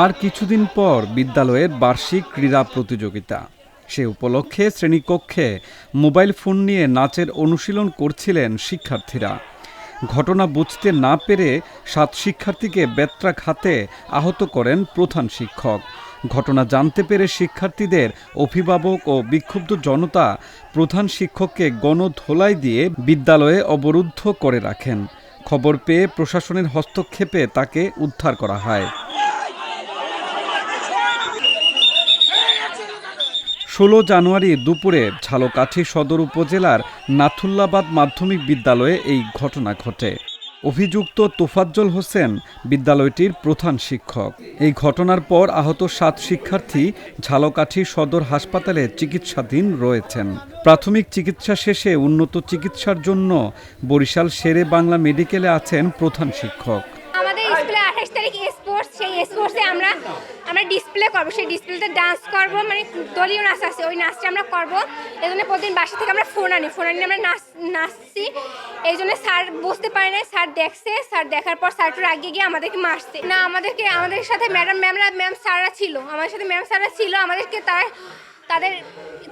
আর কিছুদিন পর বিদ্যালয়ের বার্ষিক ক্রীড়া প্রতিযোগিতা। সে উপলক্ষে শ্রেণীকক্ষে মোবাইল ফোন নিয়ে নাচের অনুশীলন করছিলেন শিক্ষার্থীরা। ঘটনা বুঝতে না পেরে 7 শিক্ষার্থীকে বেত্রাঘাতে আহত করেন প্রধান শিক্ষক। ঘটনা জানতে পেরে শিক্ষার্থীদের অভিভাবক ও বিক্ষুব্ধ জনতা প্রধান শিক্ষককে গণধোলাই দিয়ে বিদ্যালয়ে অবরুদ্ধ করে রাখেন। খবর পেয়ে প্রশাসনের হস্তক্ষেপে তাকে উদ্ধার করা হয়। 16 জানুয়ারি দুপুরে ঝালকাঠি সদর উপজেলার নাথুল্লাবাদ মাধ্যমিক বিদ্যালয়ে এই ঘটনা ঘটে। অভিযুক্ত তোফাজ্জল হোসেন বিদ্যালয়টির প্রধান শিক্ষক। এই ঘটনার পর আহত 7 শিক্ষার্থী ঝালকাঠি সদর হাসপাতালে চিকিৎসাধীন রয়েছেন। প্রাথমিক চিকিৎসা শেষে উন্নত চিকিৎসার জন্য বরিশাল শেরে বাংলা মেডিকেলে আছেন প্রধান শিক্ষক। আমাদের স্কুলে 28 তারিখ স্পোর্টস, সেই স্পোর্টসে আমরা ডিসপ্লে করবো, সেই ডিসপ্লেতে ডান্স করবো, মানে দলীয় নাচ আছে, ওই নাচটা আমরা করবো। এই জন্য প্রতিদিন বাসা থেকে আমরা ফোন আনি আমরা নাচছি। এই জন্য স্যার বুঝতে পারে না, স্যার দেখছে, স্যার দেখার পর স্যার একটু আগে গিয়ে আমাদেরকে মারছে না। আমাদের সাথে ম্যাম স্যাররা ছিল, আমাদের সাথে ম্যাম স্যাররা ছিল, আমাদেরকে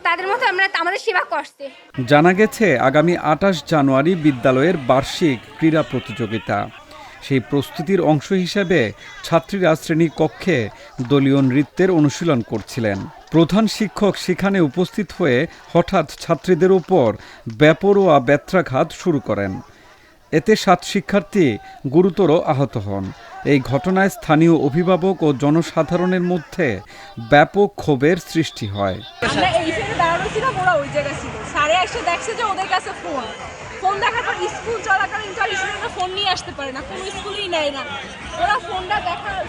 তাদের মতো আমাদের সেবা করছে। জানা গেছে আগামী 28 জানুয়ারি বিদ্যালয়ের বার্ষিক ক্রীড়া প্রতিযোগিতা। সেই প্রস্তুতির অংশ হিসেবে ছাত্রীরা শ্রেণী কক্ষে দলীয় নৃত্যের অনুশীলন করছিলেন। প্রধান শিক্ষক সেখানে উপস্থিত হয়ে হঠাৎ ছাত্রীদের উপর বেপরোয়া বেত্রাঘাত শুরু করেন। এতে 7 শিক্ষার্থী গুরুতর আহত হন। এই ঘটনায় স্থানীয় অভিভাবক ও জনসাধারণের মধ্যে ব্যাপক ক্ষোভের সৃষ্টি হয়। ফোন দেখার পর স্কুল চলাকালীন তো স্টুডেন্টরা ফোন নিয়ে আসতে পারে না, কোনো স্কুলেই নেয় না। ওরা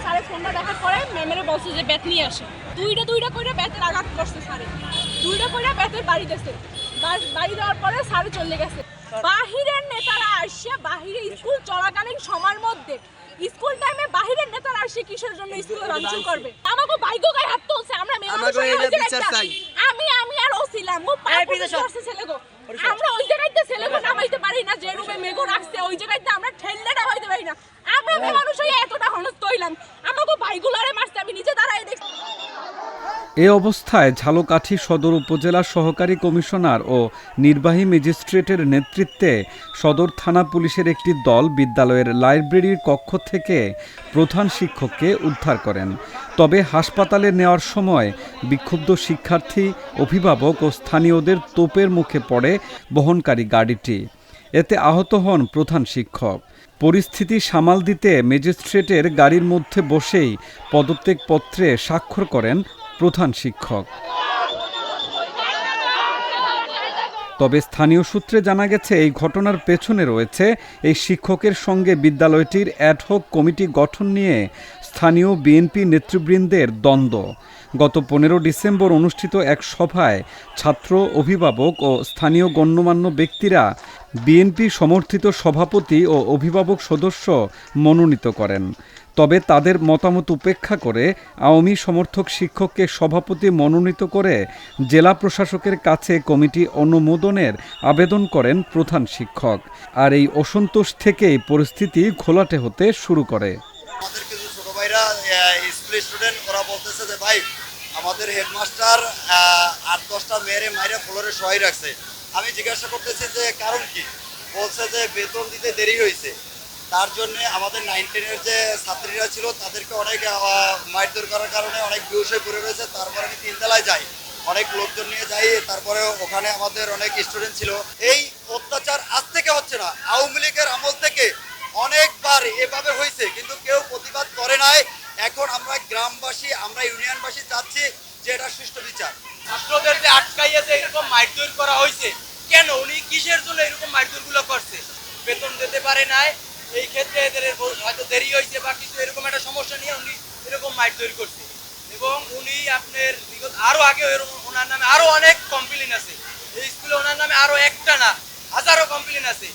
স্যারের ফোনটা দেখার পরে ম্যামের বলছে যে ব্যাট নিয়ে আসে। দুইটা করে ব্যাটের আঘাত করছে স্যারে, 2টা করে ব্যাটের বাড়ি দিয়েছে। বাড়ি দেওয়ার পরে স্যারে চলে গেছে। বাহিরের নেতারা আসছে, বাহিরে স্কুল চলাকালীন সময়ের মধ্যে স্কুল টাইমে বাহিরের নেতারা আসছে কিসের জন্য স্কুলে ভাঙচুর করবে? আমাকে বাইক গায়ে হাত তুলছে, আমরা আমি আর ও ছিলাম ছেলেগো, আমরা ওই জায়গাতে ছেলেগো নামাইতে পারি না, যে রুমে মেঘো রাখছে ওই জায়গাতে আমরা ঠেললে নামাইতে পারি না। আমরা মানুষ হয়ে এতটা হনস্ত হইলাম, আমাকে বাইকগুলারে মারছে, আমি নিচে দাঁড়ায় দেখছি। এ অবস্থায় ঝালকাঠি সদর উপজেলা সহকারী কমিশনার ও নির্বাহী ম্যাজিস্ট্রেটের নেতৃত্বে সদর থানা পুলিশের একটি দল বিদ্যালয়ের লাইব্রেরির কক্ষ থেকে প্রধান শিক্ষককে উদ্ধার করেন। তবে হাসপাতালে নেওয়ার সময় বিক্ষুব্ধ শিক্ষার্থী, অভিভাবক ও স্থানীয়দের তোপের মুখে পড়ে বহনকারী গাড়িটি। এতে আহত হন প্রধান শিক্ষক। পরিস্থিতি সামাল দিতে ম্যাজিস্ট্রেটের গাড়ির মধ্যে বসেই পদত্যাগপত্রে স্বাক্ষর করেন প্রধান শিক্ষক। তবে স্থানীয় সূত্রে জানা গেছে এই ঘটনার পেছনে রয়েছে এই শিক্ষকের সঙ্গে বিদ্যালয়টির অ্যাডহক কমিটি গঠন নিয়ে স্থানীয় বিএনপি নেতৃবৃন্দের দ্বন্দ্ব। গত 15 ডিসেম্বর অনুষ্ঠিত এক সভায় ছাত্র, অভিভাবক ও স্থানীয় গণ্যমান্য ব্যক্তিরা বিএনপি সমর্থিত সভাপতি ও অভিভাবক সদস্য মনোনীত করেন। তবে তাদের মতামত উপেক্ষা করে আওয়ামী সমর্থক শিক্ষককে সভাপতি মনোনীত করে জেলা প্রশাসকের কাছে কমিটি অনুমোদনের আবেদন করেন প্রধান শিক্ষক। আর এই অসন্তোষ থেকেই পরিস্থিতি ঘোলাটে হতে শুরু করে। আমাদের কিছু ছোট ভাইরা স্কুল স্টুডেন্ট, ওরা বলতেছে যে ভাই আমাদের হেডমাস্টার 8-10টা মেয়েরে মাইরে ফ্লোরে শোয়াই রাখছে। আমি জিজ্ঞাসা করতেছি যে কারণ কি? বলছে যে বেতন দিতে দেরি হয়েছে, তার জন্য আমাদের 9-10-এর যে ছাত্রীরা ছিল তাদেরকে অনেক মারধর করার কারণে অনেক বেহুশ হয়ে পড়ে রয়েছে। তারপরে আমি 3 তলায় যাই, অনেক লোকজন নিয়ে যাই, তারপরে ওখানে আমাদের অনেক স্টুডেন্ট ছিল। এই অত্যাচার আজ থেকে হচ্ছে না, আওয়ামী লীগের আমল থেকে অনেকবার এভাবে হয়েছে, কিন্তু কেউ প্রতিবাদ করে নাই। এখন আমরা গ্রামবাসী, আমরা ইউনিয়নবাসী চাচ্ছি যে এটা সুষ্ঠু বিচার। ছাত্রদের যে আটকাইয়া যে এরকম মারধর করা হয়েছে, কেন, উনি কিসের জন্য এরকম মারধরগুলো করছে? বেতন দিতে পারে নাই, এই ক্ষেত্রে এদের হয়তো দেরি হয়েছে বা কিছু এরকম একটা সমস্যা নিয়ে উনি এরকম মারধর করছে। এবং উনি আপনার বিগত আরো আগে ওনার নামে আরো অনেক কমপ্লেন আছে, এই স্কুলে ওনার নামে আরো একটা না হাজারো কমপ্লেন আছে।